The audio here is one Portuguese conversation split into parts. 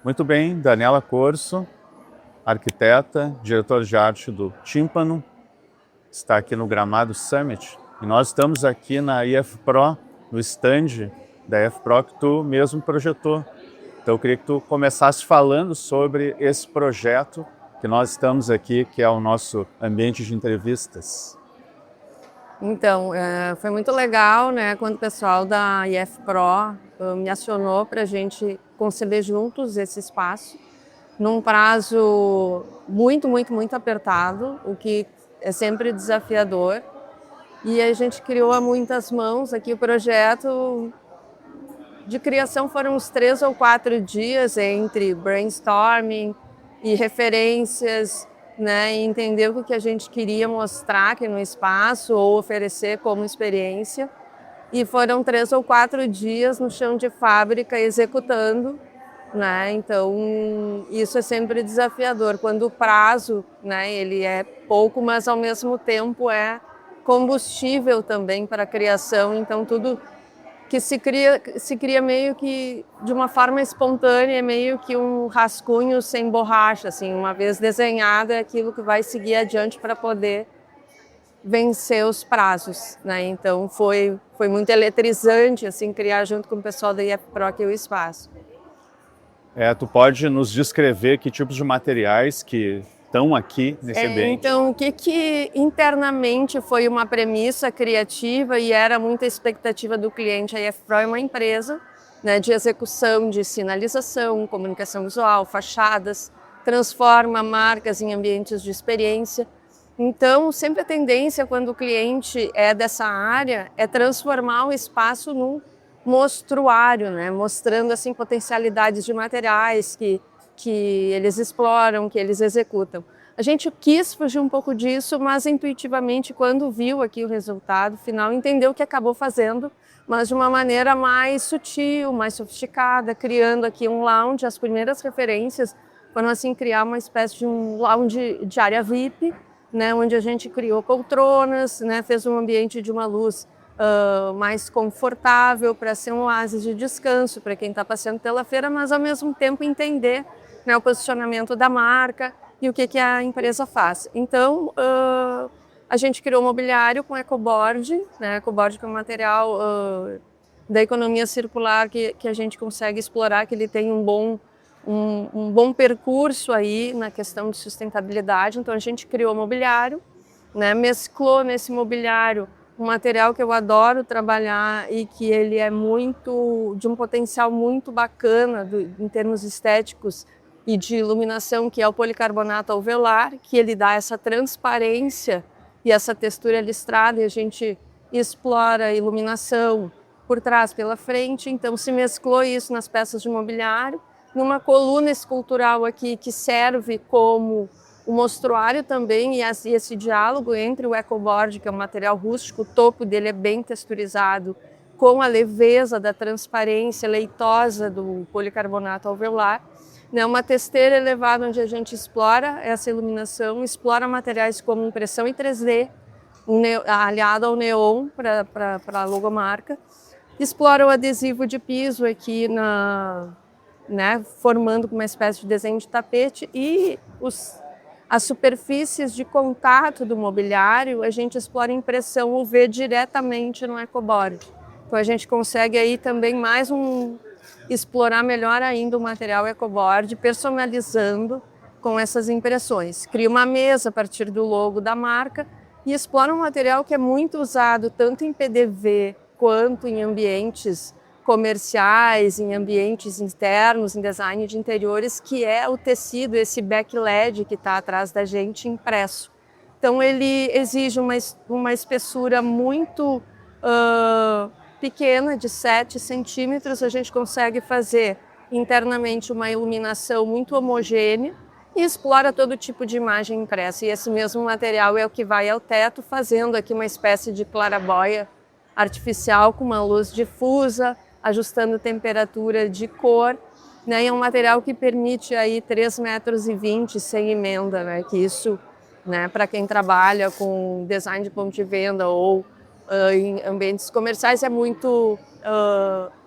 Muito bem, Daniela Corso, arquiteta, diretora de arte do Tímpano, está aqui no Gramado Summit. E nós estamos aqui na IFPRO, no stand da IFPRO que tu mesmo projetou. Então eu queria que tu começasse falando sobre esse projeto que nós estamos aqui, que é o nosso ambiente de entrevistas. Então, foi muito legal, né, quando o pessoal da IFPRO me acionou para a gente conceber juntos esse espaço, num prazo muito apertado, o que é sempre desafiador. E a gente criou a muitas mãos aqui o projeto. De criação foram uns 3 ou 4 dias entre brainstorming e referências, né, e entender o que a gente queria mostrar aqui no espaço ou oferecer como experiência. E foram 3 ou 4 dias no chão de fábrica executando, né? Então isso é sempre desafiador quando o prazo, né, ele é pouco, mas ao mesmo tempo é combustível também para a criação. Então tudo que se cria meio que de uma forma espontânea, meio que um rascunho sem borracha, assim, uma vez desenhado é aquilo que vai seguir adiante para poder vencer os prazos, né? Então foi muito eletrizante assim criar junto com o pessoal da IFPRO aqui o espaço. Tu pode nos descrever que tipos de materiais que estão aqui nesse ambiente? Então, o que internamente foi uma premissa criativa e era muita expectativa do cliente? A IFPRO é uma empresa, né, de execução de sinalização, comunicação visual, fachadas, transforma marcas em ambientes de experiência. Então, sempre a tendência quando o cliente é dessa área é transformar o espaço num mostruário, né, mostrando assim potencialidades de materiais que eles exploram, que eles executam. A gente quis fugir um pouco disso, mas intuitivamente, quando viu aqui o resultado final, entendeu que acabou fazendo, mas de uma maneira mais sutil, mais sofisticada, criando aqui um lounge. As primeiras referências foram assim criar uma espécie de um lounge de área VIP, né, onde a gente criou poltronas, né, fez um ambiente de uma luz mais confortável para ser um oásis de descanso para quem está passeando pela feira, mas ao mesmo tempo entender, né, o posicionamento da marca e o que a empresa faz. Então, a gente criou um mobiliário com ecoboard, né, ecoboard que é um material da economia circular que a gente consegue explorar, que ele tem um bom percurso aí na questão de sustentabilidade. Então, a gente criou o mobiliário, né, mesclou nesse mobiliário um material que eu adoro trabalhar e que ele é de um potencial muito bacana em termos estéticos e de iluminação, que é o policarbonato alveolar, que ele dá essa transparência e essa textura listrada, e a gente explora a iluminação por trás, pela frente. Então se mesclou isso nas peças de mobiliário, numa coluna escultural aqui que serve como o mostruário também, e esse diálogo entre o ecoboard, que é um material rústico, o topo dele é bem texturizado, com a leveza da transparência leitosa do policarbonato alveolar, né? Uma testeira elevada onde a gente explora essa iluminação, explora materiais como impressão em 3D, aliado ao neon para a logomarca, explora o adesivo de piso aqui né, formando uma espécie de desenho de tapete, e as superfícies de contato do mobiliário, a gente explora impressão UV diretamente no ecoboard. Então a gente consegue aí também explorar melhor ainda o material ecoboard, personalizando com essas impressões. Cria uma mesa a partir do logo da marca e explora um material que é muito usado tanto em PDV quanto em ambientes comerciais, em ambientes internos, em design de interiores, que é o tecido, esse back-LED que está atrás da gente impresso. Então ele exige uma espessura muito pequena, de 7 centímetros. A gente consegue fazer internamente uma iluminação muito homogênea e explora todo tipo de imagem impressa. E esse mesmo material é o que vai ao teto, fazendo aqui uma espécie de clarabóia artificial com uma luz difusa, ajustando temperatura de cor, né? E é um material que permite aí 3,20 metros sem emenda, né? Que isso, né, para quem trabalha com design de ponto de venda ou em ambientes comerciais é muito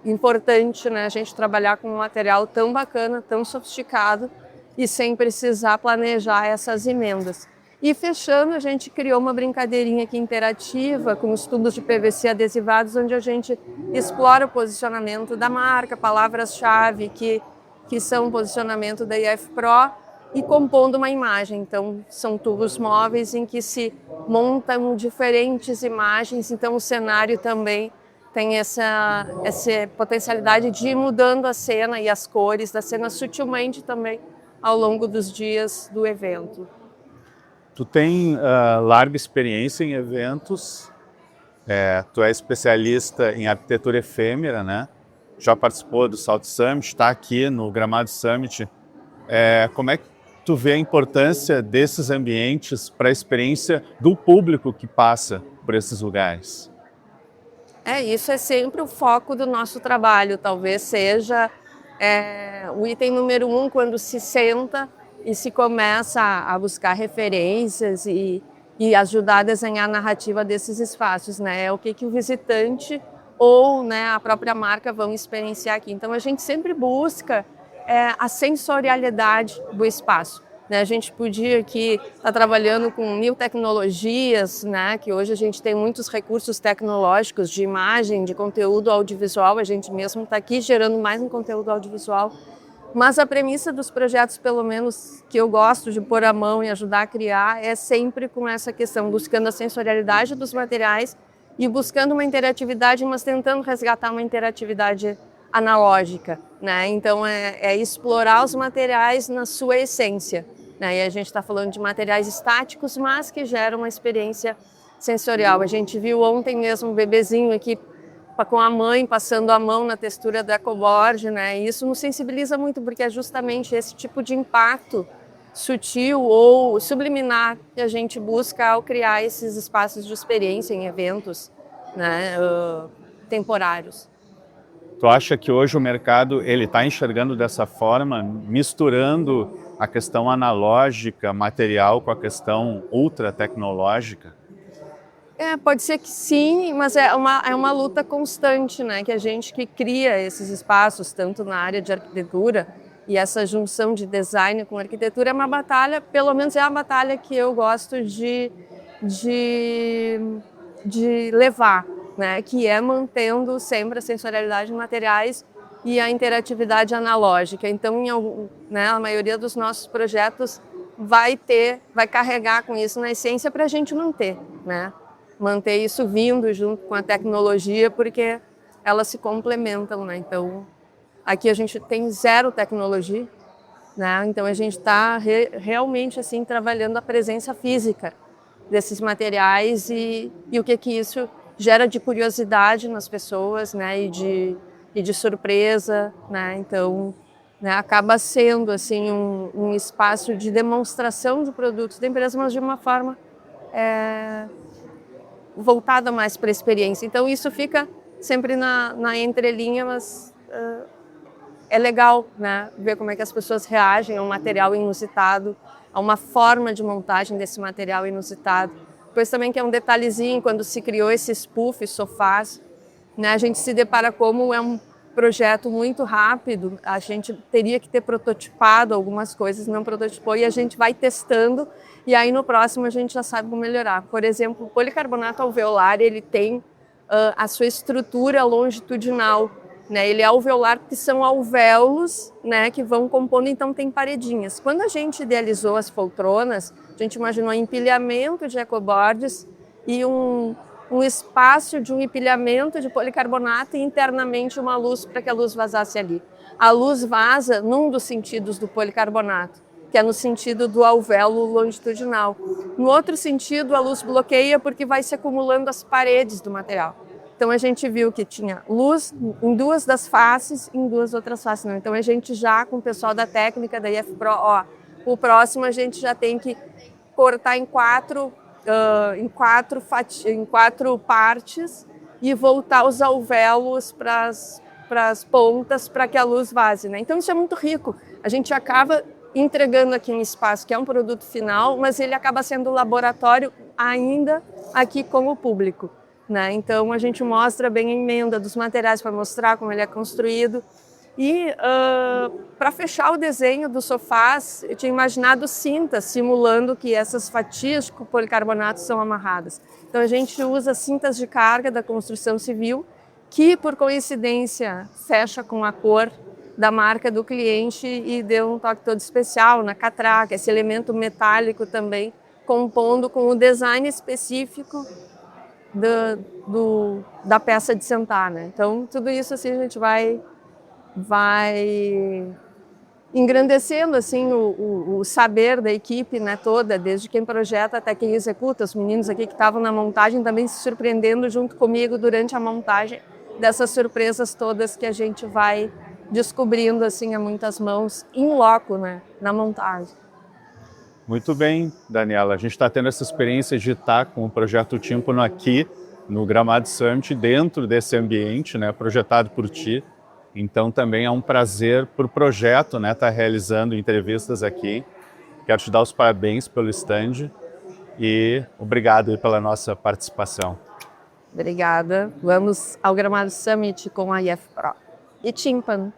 importante, né, a gente trabalhar com um material tão bacana, tão sofisticado e sem precisar planejar essas emendas. E fechando, a gente criou uma brincadeirinha aqui interativa com os tubos de PVC adesivados, onde a gente explora o posicionamento da marca, palavras-chave que são o posicionamento da IF Pro e compondo uma imagem. Então, são tubos móveis em que se montam diferentes imagens, então o cenário também tem essa potencialidade de ir mudando a cena e as cores da cena sutilmente também ao longo dos dias do evento. Tu tem larga experiência em eventos, tu é especialista em arquitetura efêmera, né? Já participou do Salt Summit, está aqui no Gramado Summit. Como é que tu vê a importância desses ambientes para a experiência do público que passa por esses lugares? Isso é sempre o foco do nosso trabalho, talvez seja o item número 1 quando se senta e se começa a buscar referências e ajudar a desenhar a narrativa desses espaços, né? É o que o visitante ou, né, a própria marca vão experienciar aqui. Então a gente sempre busca a sensorialidade do espaço. Né? A gente podia aqui estar trabalhando com 1000 tecnologias, né? Que hoje a gente tem muitos recursos tecnológicos de imagem, de conteúdo audiovisual, a gente mesmo está aqui gerando mais um conteúdo audiovisual. Mas a premissa dos projetos, pelo menos que eu gosto de pôr a mão e ajudar a criar, é sempre com essa questão, buscando a sensorialidade dos materiais e buscando uma interatividade, mas tentando resgatar uma interatividade analógica, né? Então é explorar os materiais na sua essência, né? E a gente está falando de materiais estáticos, mas que geram uma experiência sensorial. A gente viu ontem mesmo um bebezinho aqui com a mãe passando a mão na textura do ecoboard, né? E isso nos sensibiliza muito, porque é justamente esse tipo de impacto sutil ou subliminar que a gente busca ao criar esses espaços de experiência em eventos, né, temporários. Tu acha que hoje o mercado ele está enxergando dessa forma, misturando a questão analógica, material, com a questão ultra tecnológica? Pode ser que sim, mas é uma luta constante, né? Que a gente que cria esses espaços, tanto na área de arquitetura, e essa junção de design com arquitetura é uma batalha, pelo menos é a batalha que eu gosto de levar, né? Que é mantendo sempre a sensorialidade de materiais e a interatividade analógica. Então, né, a maioria dos nossos projetos vai carregar com isso na essência para a gente manter, né? Manter isso vindo junto com a tecnologia, porque elas se complementam, né? Então, aqui a gente tem zero tecnologia, né? Então, a gente está realmente assim trabalhando a presença física desses materiais e o que isso gera de curiosidade nas pessoas, né? E de surpresa, né? Então, né, acaba sendo assim um espaço de demonstração de produtos da empresa, mas de uma forma voltada mais para a experiência. Então isso fica sempre na entrelinha, mas é legal, né, ver como é que as pessoas reagem a um material inusitado, a uma forma de montagem desse material inusitado. Depois também que é um detalhezinho, quando se criou esses puffs, sofás, né, a gente se depara como é um projeto muito rápido, a gente teria que ter prototipado algumas coisas, não prototipou, e a gente vai testando, e aí no próximo a gente já sabe como melhorar. Por exemplo, o policarbonato alveolar, ele tem a sua estrutura longitudinal, né? Ele é alveolar porque são alvéolos, né, que vão compondo, então tem paredinhas. Quando a gente idealizou as poltronas, a gente imaginou empilhamento de ecoboards e um espaço de um empilhamento de policarbonato e internamente uma luz para que a luz vazasse ali. A luz vaza num dos sentidos do policarbonato, que é no sentido do alvéolo longitudinal. No outro sentido, a luz bloqueia porque vai se acumulando as paredes do material. Então a gente viu que tinha luz em duas das faces e em duas outras faces não. Então a gente já, com o pessoal da técnica da IF Pro, o próximo a gente já tem que cortar em quatro partes e voltar os alvéolos para as pontas para que a luz vaze, né? Então isso é muito rico. A gente acaba entregando aqui um espaço que é um produto final, mas ele acaba sendo laboratório ainda aqui com o público. né? Então a gente mostra bem a emenda dos materiais para mostrar como ele é construído. E para fechar o desenho dos sofás, eu tinha imaginado cintas simulando que essas fatias com policarbonato são amarradas. Então a gente usa cintas de carga da construção civil, que por coincidência fecha com a cor da marca do cliente e deu um toque todo especial na catraca, esse elemento metálico também, compondo com o design específico da peça de sentar, né? Então tudo isso assim a gente vai engrandecendo assim o saber da equipe, né, toda, desde quem projeta até quem executa. Os meninos aqui que estavam na montagem também se surpreendendo junto comigo durante a montagem dessas surpresas todas que a gente vai descobrindo assim a muitas mãos in loco, né, na montagem. Muito bem, Daniela. A gente está tendo essa experiência de estar com o Projeto Tímpano aqui no Gramado Summit, dentro desse ambiente, né, projetado por ti. Então também é um prazer para o projeto, né, estar realizando entrevistas aqui. Quero te dar os parabéns pelo stand e obrigado pela nossa participação. Obrigada. Vamos ao Gramado Summit com a IF Pro e Tímpano.